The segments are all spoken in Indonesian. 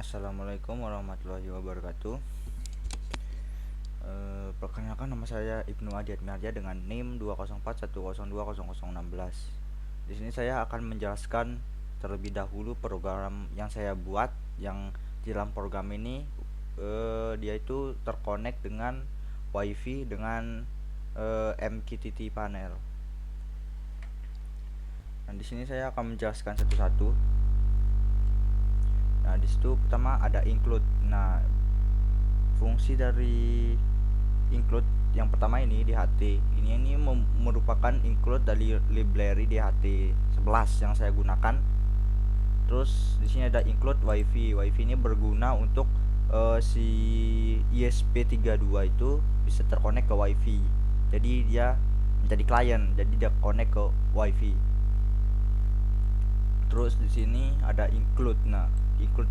Assalamualaikum warahmatullahi wabarakatuh. Perkenalkan, nama saya Ibnu Adi Admiarja dengan NIM 204102016. Di sini saya akan menjelaskan terlebih dahulu program yang saya buat, yang di dalam program ini dia itu terkonek dengan WiFi dengan MQTT panel. Nah, di sini saya akan menjelaskan satu-satu. Nah, di situ pertama ada include. Nah, fungsi dari include yang pertama ini DHT. Ini merupakan include dari library DHT 11 yang saya gunakan. Terus di sini ada include WiFi. WiFi ini berguna untuk si ESP32 itu bisa terkonek ke WiFi. Jadi dia menjadi klien, jadi dia connect ke WiFi. Terus di sini ada include. Nah, include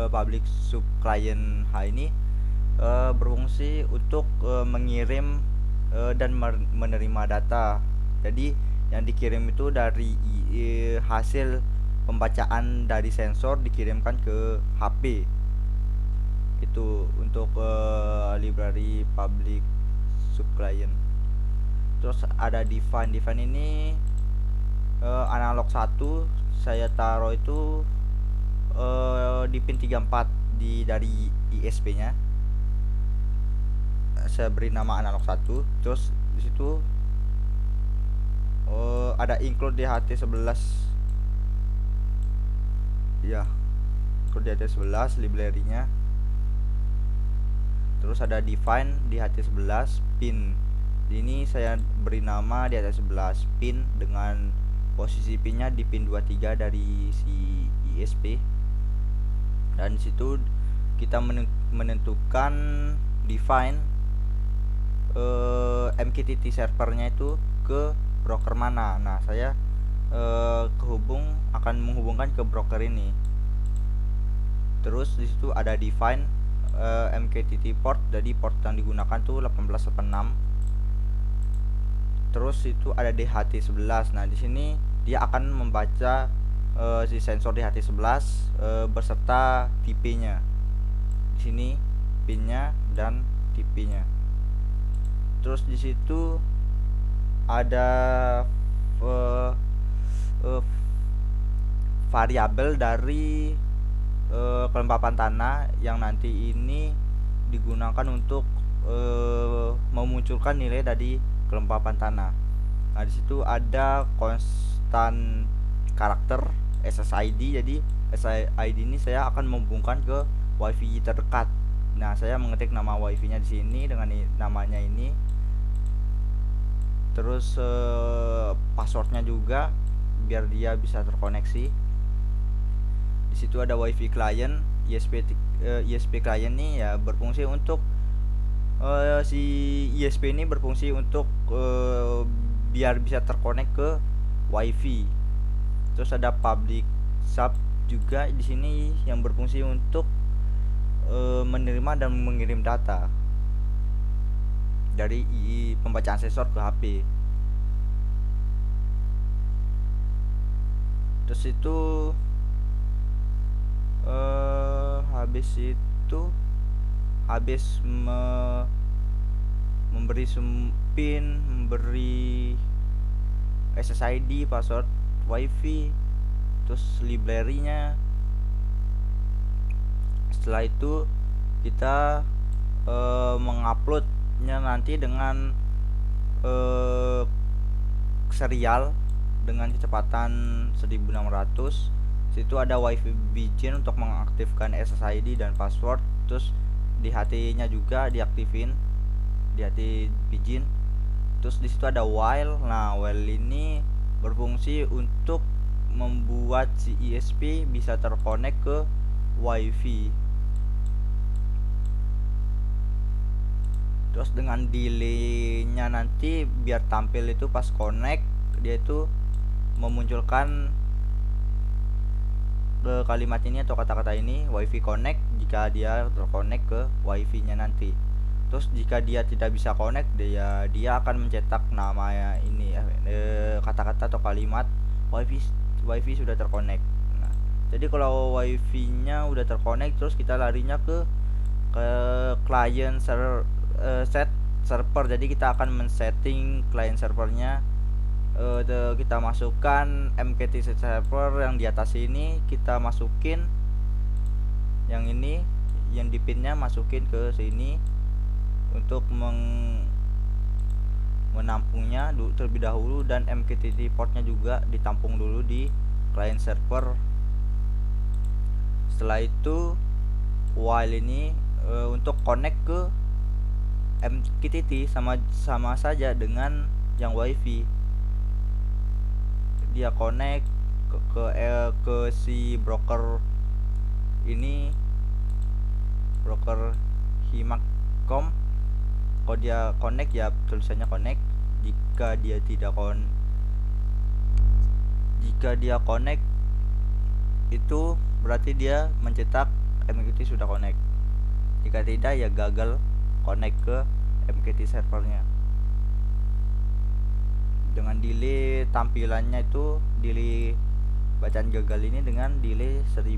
public sub client H ini berfungsi untuk mengirim dan menerima data. Jadi yang dikirim itu dari hasil pembacaan dari sensor dikirimkan ke HP. Itu untuk library public sub client. Terus ada define. Define ini analog 1 saya taruh itu di pin 34 dari ISP nya saya beri nama analog 1. Terus di situ ada include DHT11 ya, include DHT11 library-nya. Terus ada define DHT11 pin. Ini saya beri nama DHT11 pin dengan posisi pinnya di pin 23 dari si ISP. Dan situ kita menentukan define MQTT servernya itu ke broker mana. Nah, saya akan menghubungkan ke broker ini. Terus di situ ada define MQTT port, jadi port yang digunakan tuh 1886. Terus itu ada DHT11. Nah, di sini dia akan membaca si sensor DHT11 beserta tipenya. Di sini pinnya dan tipenya. Terus di situ ada variabel dari kelembapan tanah yang nanti ini digunakan untuk memunculkan nilai dari kelembapan tanah. Nah, di situ ada konstan karakter SSID. Jadi SSID ini saya akan menghubungkan ke WiFi terdekat. Nah, saya mengetik nama WiFi-nya di sini dengan namanya ini. Terus passwordnya juga biar dia bisa terkoneksi. Di situ ada WiFi client. ISP client nih ya berfungsi untuk si ISP ini berfungsi untuk biar bisa terkonek ke WiFi. Terus ada public sub juga di sini yang berfungsi untuk menerima dan mengirim data dari pembacaan sensor ke HP. Terus itu habis memberi pin, memberi SSID, password WiFi, terus library-nya. Setelah itu kita menguploadnya nanti dengan serial dengan kecepatan 1600. Situ ada WiFi Begin untuk mengaktifkan SSID dan password. Terus DHT-nya juga diaktifin, DHT Begin. Terus di situ ada while. Nah, while ini berfungsi untuk membuat si ISP bisa terkonek ke WiFi. Terus dengan delay-nya nanti biar tampil itu pas connect, dia itu memunculkan kalimat ini atau kata-kata ini WiFi connect jika dia terkonek ke WiFi-nya nanti. Terus jika dia tidak bisa connect, dia akan mencetak namanya ini kata-kata atau kalimat WiFi sudah terkonek. Nah, jadi Jadi kalau wifi-nya udah terkonek, terus kita larinya ke client set server. Jadi kita akan men-setting client servernya. Kita masukkan MQTT server yang di atas ini, kita masukin yang ini, yang di pinnya masukin ke sini untuk menampungnya terlebih dahulu, dan MQTT portnya juga ditampung dulu di client server. Setelah itu while ini untuk connect ke MQTT sama saja dengan yang wifi. Dia connect ke si broker ini, broker Himacom. Kalau dia connect ya tulisannya connect. Jika dia connect itu berarti dia mencetak MQTT sudah connect. Jika tidak ya gagal connect ke MQTT servernya. Dengan delay tampilannya itu, delay bacaan gagal ini dengan delay 1000.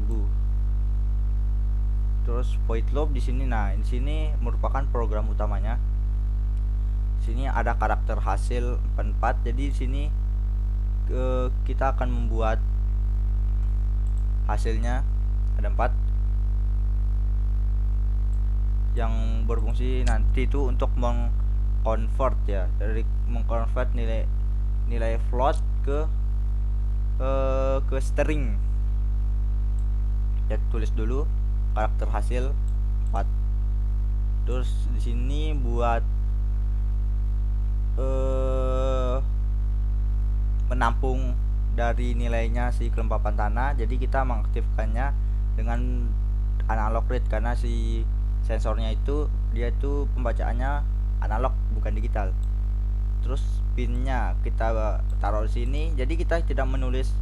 Terus void loop di sini. Nah, di sini merupakan program utamanya. Di sini ada karakter hasil 44. Jadi di sini kita akan membuat hasilnya ada 4 yang berfungsi nanti itu untuk mengconvert ya, dari mengconvert nilai float ke string. Kita tulis dulu karakter hasil 4. Terus di sini buat menampung dari nilainya si kelembapan tanah. Jadi kita mengaktifkannya dengan analog read, karena si sensornya itu dia itu pembacaannya analog bukan digital. Terus pinnya kita taruh di sini. Jadi kita tidak menulis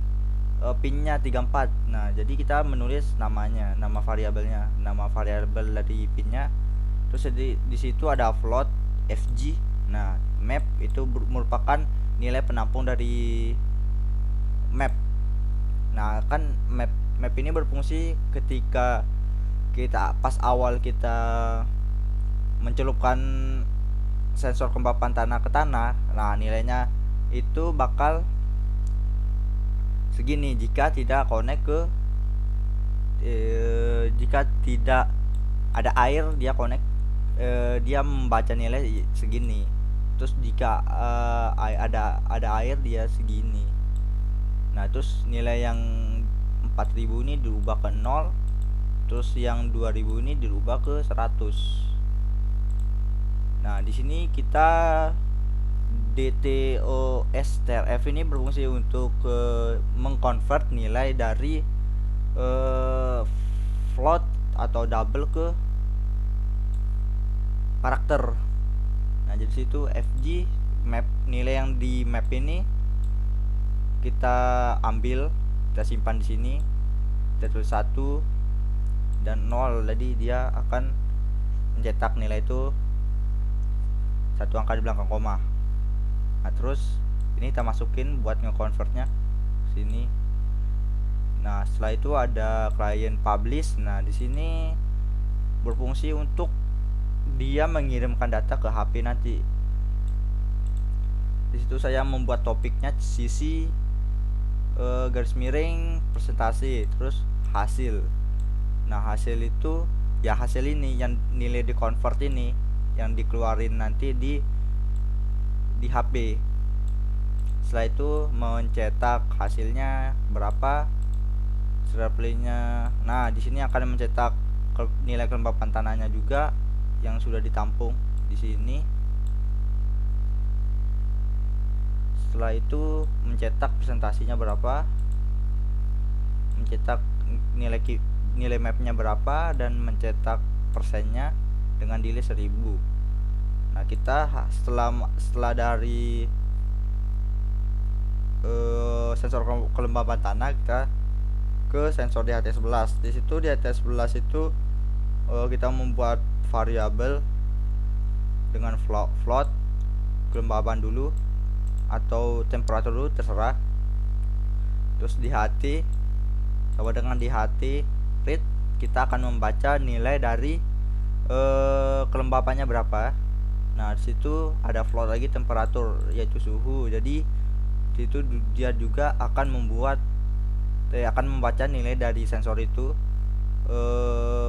pinnya 34. Nah, jadi kita menulis namanya, nama variabelnya, nama variabel dari pinnya. Terus di situ ada float fg. Nah, map itu merupakan nilai penampung dari map. Nah, kan map ini berfungsi ketika kita pas awal kita mencelupkan sensor kelembapan tanah ke tanah. Nah, nilainya itu bakal segini jika tidak connect ke jika tidak ada air, dia connect dia membaca nilai segini. Terus jika ada air dia segini. Nah, terus nilai yang 4000 ini dirubah ke 0. Terus yang 2000 ini dirubah ke 100. Nah, di sini kita DTOSTRF ini berfungsi untuk mengconvert nilai dari float atau double ke karakter. Nah, jadi situ FG map, nilai yang di map ini kita ambil, kita simpan di sini, kita tulis 1 dan 0. Jadi dia akan mencetak nilai itu satu angka di belakang koma. Nah, terus ini kita masukin buat ngeconvertnya sini. Nah, setelah itu ada client publish. Nah, di sini berfungsi untuk dia mengirimkan data ke HP nanti. Di situ saya membuat topiknya sisi garis miring presentasi, terus hasil. Nah, hasil itu ya hasil ini yang nilai di convert ini yang dikeluarin nanti di HP. Setelah itu mencetak hasilnya berapa, display-nya. Nah, di sini akan mencetak nilai kelembapan tanahnya juga yang sudah ditampung di sini. Setelah itu mencetak presentasinya berapa, mencetak nilai mapnya berapa, dan mencetak persennya dengan delay 1000. Nah, kita setelah dari sensor kelembapan tanah, kita ke sensor DHT11. Di situ DHT11 itu kita membuat variabel dengan float kelembapan dulu atau temperatur dulu, terserah. Terus di HT sama dengan di HT read kita akan membaca nilai dari kelembapannya berapa. Nah disitu ada float lagi temperatur yaitu suhu, jadi situ dia juga akan membaca nilai dari sensor itu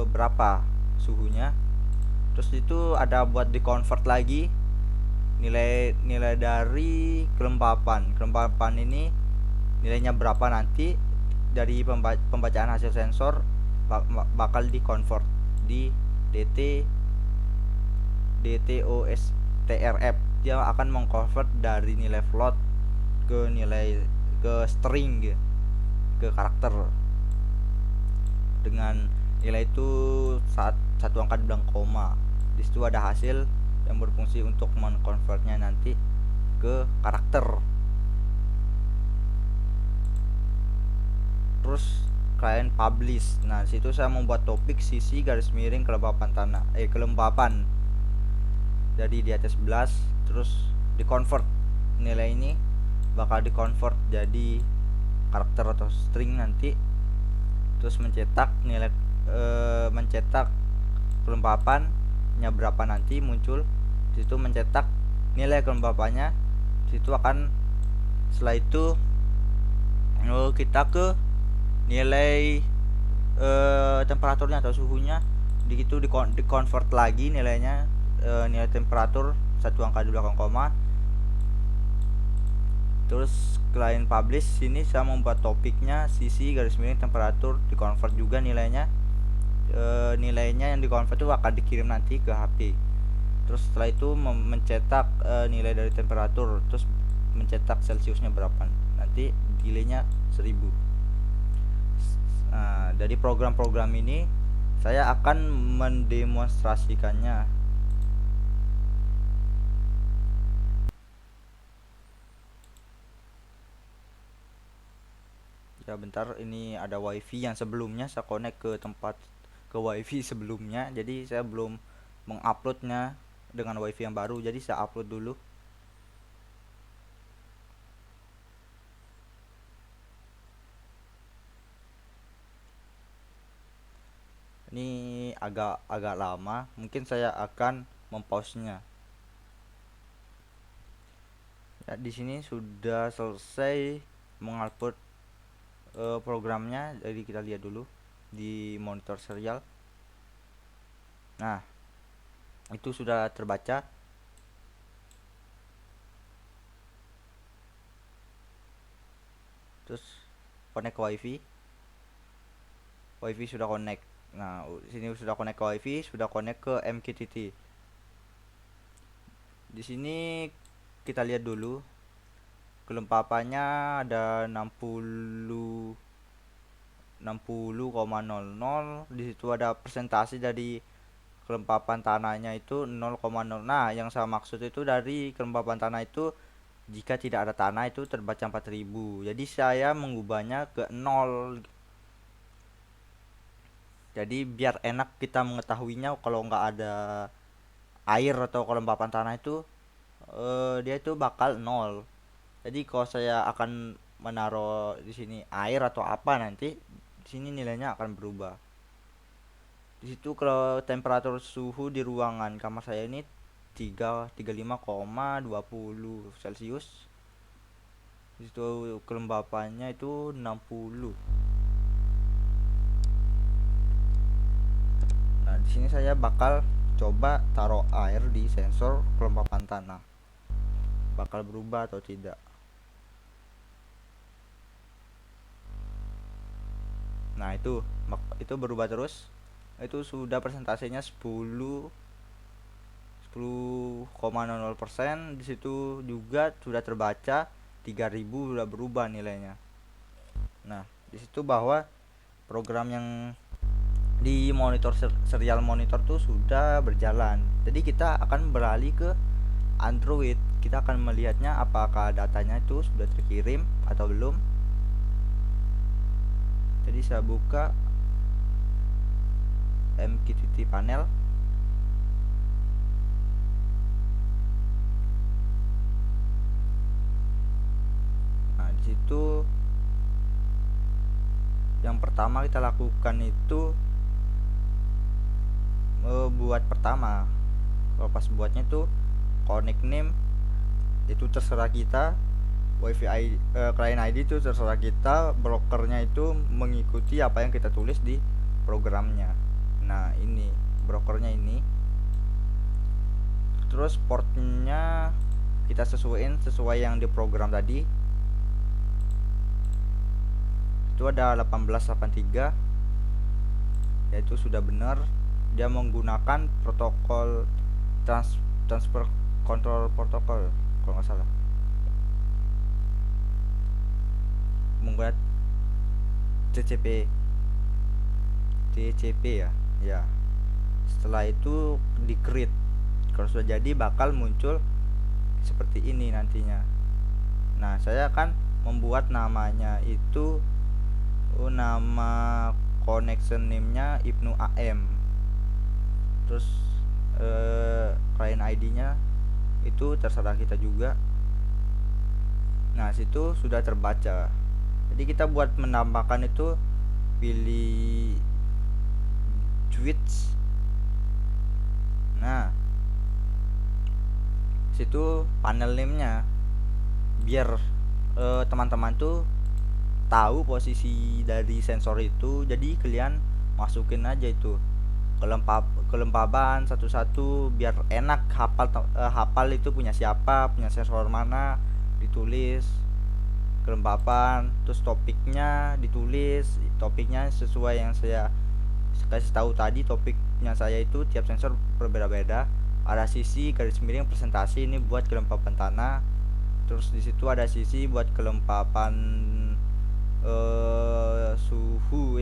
berapa suhunya. Terus itu ada buat di convert lagi nilai dari kelembapan ini nilainya berapa, nanti dari pembacaan hasil sensor bakal di convert di DTOSTRF. Dia akan mengconvert dari nilai float ke string, ke karakter dengan nilai itu satu angka di belakang koma. Di situ ada hasil yang berfungsi untuk mengkonvertnya nanti ke karakter. Terus client publish. Nah, situ saya membuat topik sisi garis miring kelembapan jadi di atas 11, terus di convert nilai ini bakal di convert jadi karakter atau string nanti. Terus mencetak kelembapannya berapa nanti muncul. Situ mencetak nilai kelembapannya. Situ akan setelah itu kita ke nilai temperaturnya atau suhunya. Di convert lagi nilainya, nilai temperatur satu angka di belakang koma. Terus client publish, sini saya membuat topiknya sisi garis miring temperatur, di convert juga nilainya. Nilainya yang di convert itu akan dikirim nanti ke HP. Terus setelah itu mencetak nilai dari temperatur, terus mencetak celciusnya berapa, nanti delaynya 1000. Nah, dari program-program ini saya akan mendemonstrasikannya. Ya bentar, ini ada wifi yang sebelumnya saya connect ke wifi sebelumnya, jadi saya belum menguploadnya dengan wifi yang baru, jadi saya upload dulu. Ini agak lama, mungkin saya akan mempause-nya. Ya, di sini sudah selesai mengupload programnya, jadi kita lihat dulu di monitor serial. Nah, itu sudah terbaca. Terus connect ke wifi sudah connect. Nah, sini sudah connect ke wifi, sudah connect ke MQTT. Di sini kita lihat dulu kelembapannya ada 60,00. Di situ ada presentasi dari kelembapan tanahnya itu 0,0. Nah, yang saya maksud itu dari kelembapan tanah itu jika tidak ada tanah itu terbaca 4000. Jadi saya mengubahnya ke 0. Jadi biar enak kita mengetahuinya, kalau nggak ada air atau kelembapan tanah itu dia itu bakal 0. Jadi kalau saya akan menaruh di sini air atau apa, nanti di sini nilainya akan berubah. Di situ kalau temperatur suhu di ruangan kamar saya ini 35,20 Celcius. Di situ kelembapannya itu 60. Nah, di sini saya bakal coba taruh air di sensor kelembapan tanah. Bakal berubah atau tidak. Nah, itu berubah terus. Itu sudah presentasinya 10,00%. Di situ juga sudah terbaca 3000, sudah berubah nilainya. Nah, di situ bahwa program yang di monitor serial monitor tuh sudah berjalan. Jadi kita akan beralih ke Android. Kita akan melihatnya apakah datanya itu sudah terkirim atau belum. Jadi saya buka MQTT panel. Nah, di situ yang pertama kita lakukan itu buat pertama. Kalau pas buatnya tuh connect name itu terserah kita, wifi ID, client ID itu terserah kita, brokernya itu mengikuti apa yang kita tulis di programnya. Nah ini brokernya ini, terus portnya kita sesuaiin sesuai yang di program tadi. Itu ada 1883, yaitu sudah benar. Dia menggunakan protokol transfer control protocol kalau nggak salah, menggunakan TCP ya. Setelah itu di create, kalau sudah jadi bakal muncul seperti ini nantinya. Nah saya akan membuat namanya itu nama connection name-nya Ibnu AM, terus client ID-nya itu terserah kita juga. Nah situ sudah terbaca. Jadi kita buat menambahkan itu pilih switch. Nah situ panel name-nya, biar teman-teman tuh tahu posisi dari sensor itu. Jadi kalian masukin aja itu kelembaban satu-satu biar enak hafal itu punya siapa, punya sensor mana, ditulis kelembaban, terus topiknya ditulis, topiknya sesuai yang saya kasih tahu tadi. Topiknya saya itu tiap sensor berbeda-beda. Ada sisi garis miring presentasi ini buat kelembapan tanah, terus di situ ada sisi buat kelembapan suhu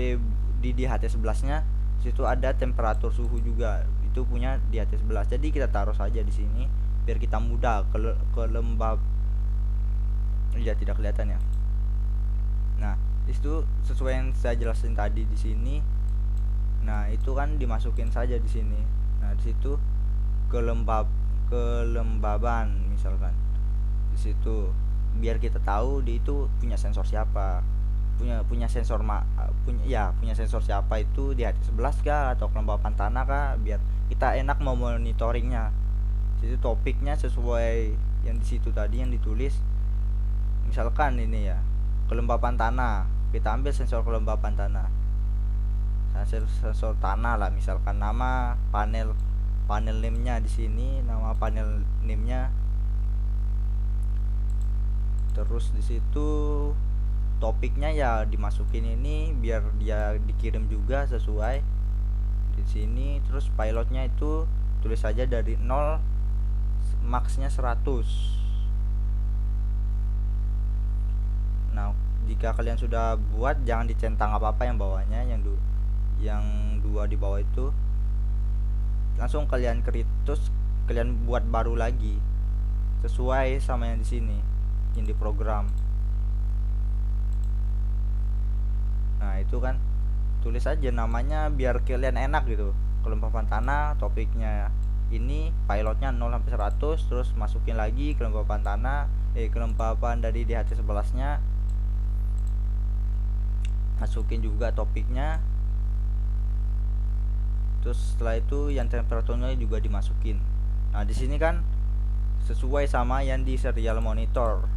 di HT11 nya. Situ ada temperatur suhu juga, itu punya di HT11. Jadi kita taruh saja di sini biar kita mudah ke lembab. Ya tidak kelihatan ya. Nah itu sesuai yang saya jelasin tadi di sini. Nah itu kan dimasukin saja di sini. Nah di situ kelembaban misalkan di situ, biar kita tahu di itu punya sensor siapa, punya sensor siapa itu di HT11 kah atau kelembapan tanah kah, biar kita enak mau monitoringnya. Situ topiknya sesuai yang di situ tadi yang ditulis. Misalkan ini ya kelembapan tanah, kita ambil sensor kelembapan tanah, sensor tanah lah, misalkan nama panel name-nya di sini, nama panel name-nya. Terus di situ topiknya ya dimasukin ini biar dia dikirim juga sesuai di sini. Terus pilotnya itu tulis saja dari 0, max-nya 100. Nah jika kalian sudah buat, jangan dicentang apa-apa yang bawahnya, yang dua di bawah itu langsung kalian create, terus kalian buat baru lagi sesuai sama yang di sini yang di program. Nah itu kan tulis aja namanya biar kalian enak gitu. Kelembapan tanah, topiknya ini, pilotnya 0 sampai 100, terus masukin lagi kelembapan tanah, kelembapan dari DHT11 nya, masukin juga topiknya. Terus setelah itu yang temperaturnya juga dimasukin. Nah di sini kan sesuai sama yang di serial monitor.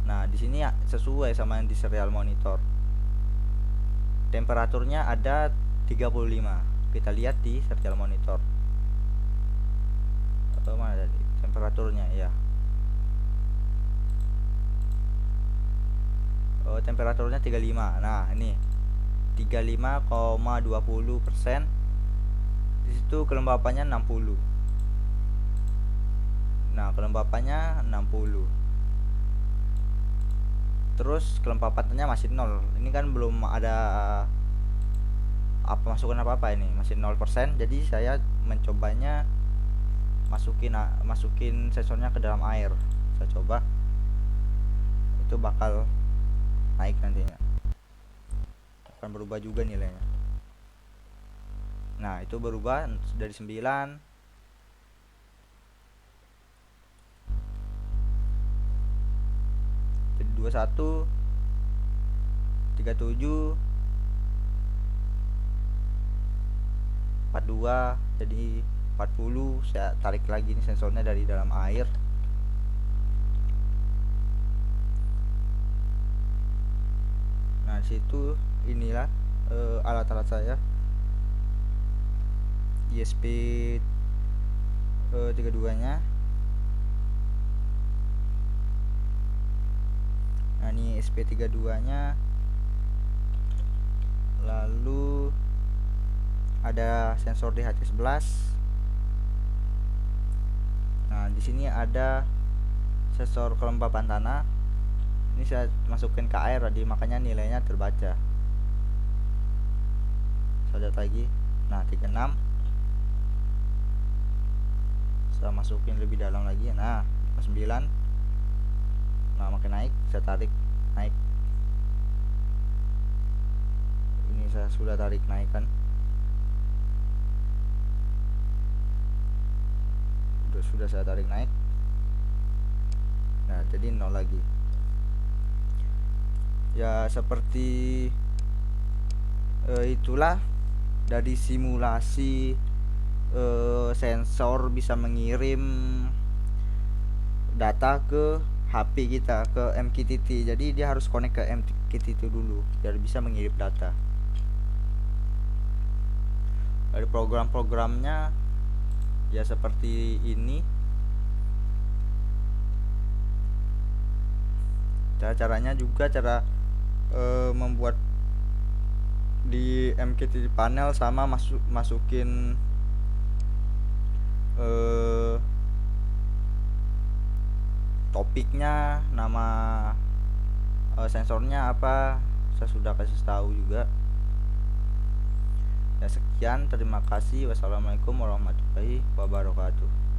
Nah di sini ya sesuai sama yang di serial monitor. Temperaturnya ada 35. Kita lihat di serial monitor. Atau mana tadi temperaturnya ya? Oh, temperaturnya 35. Nah, ini 35,20%. Di situ kelembapannya 60. Nah, kelembapannya 60. Terus kelembapannya masih 0. Ini kan belum ada masukan apa-apa, ini masih 0%. Jadi saya mencobanya masukin sensornya ke dalam air. Saya coba. Itu bakal naik nantinya. Akan berubah juga nilainya. Nah, itu berubah dari 9 jadi 21, 37, 42 jadi 40. Saya tarik lagi nih sensornya dari dalam air. Nah situ inilah alat-alat saya, ISP 32 nya. Nah ini ISP 32 nya, lalu ada sensor DHT11. Nah di sini ada sensor kelembapan tanah. Ini saya masukin ke air tadi, makanya nilainya terbaca. Saya lihat lagi. Nah 36. Saya masukin lebih dalam lagi. Nah 59. Nah makin naik, saya tarik naik. Ini saya sudah tarik naik kan. Sudah saya tarik naik. Nah jadi 0 lagi. Ya seperti itulah dari simulasi sensor bisa mengirim data ke HP kita, ke MQTT. Jadi dia harus connect ke MQTT dulu biar bisa mengirim data. Dari program-programnya ya seperti ini. Caranya juga cara membuat di MQTT panel sama masukin topiknya, nama sensornya apa, saya sudah kasih tahu juga. Ya sekian, terima kasih. Wassalamualaikum warahmatullahi wabarakatuh.